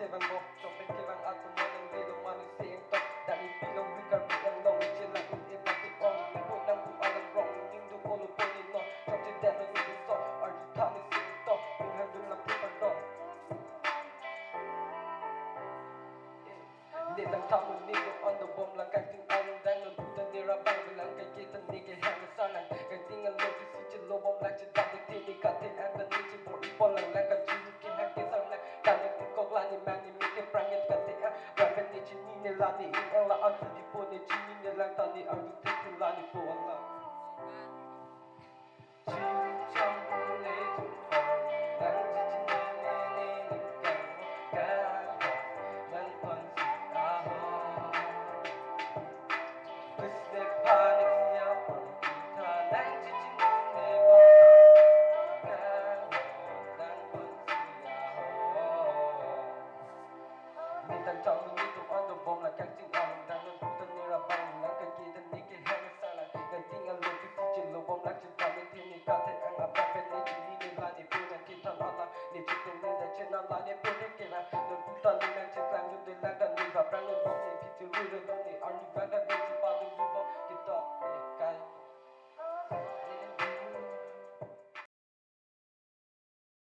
Seven mo, topeng kibang ato mo ng lilo manising to. Dali bilang we Karbi ang long, sila iibati on. Ipon ng alam wrong, nindo ko lupunin no. Something that no need so, are you tani sing to? Minhan dun lang kita do. Litang tamu nido on the bomb lang kahit ang dang no dutan nirabang bilang kay kita nigga hanga sanan. Kay tingal lo si si lobong lang si dati tini kate and the nichi for ipol lang lang ka jini ki haki sarna. Kani tikok lani mani miki prangit kate ang rapen ni chini nilani in ang laan sa di po ni chini nilang tani ang dutin lani po ang lang. Nitang tamu nito on the bomb like acting on dan no dutan nirabang lang kay kita nigga hanga sanan. Kay tingal lo si si lobong lang si dami tini kate ang apapen ni chini nilani po ng kita ala ni chitin nila chinala ni po ni kina no dutan ni nang chitlang yun din lang dan ni babrang no ni piti rudo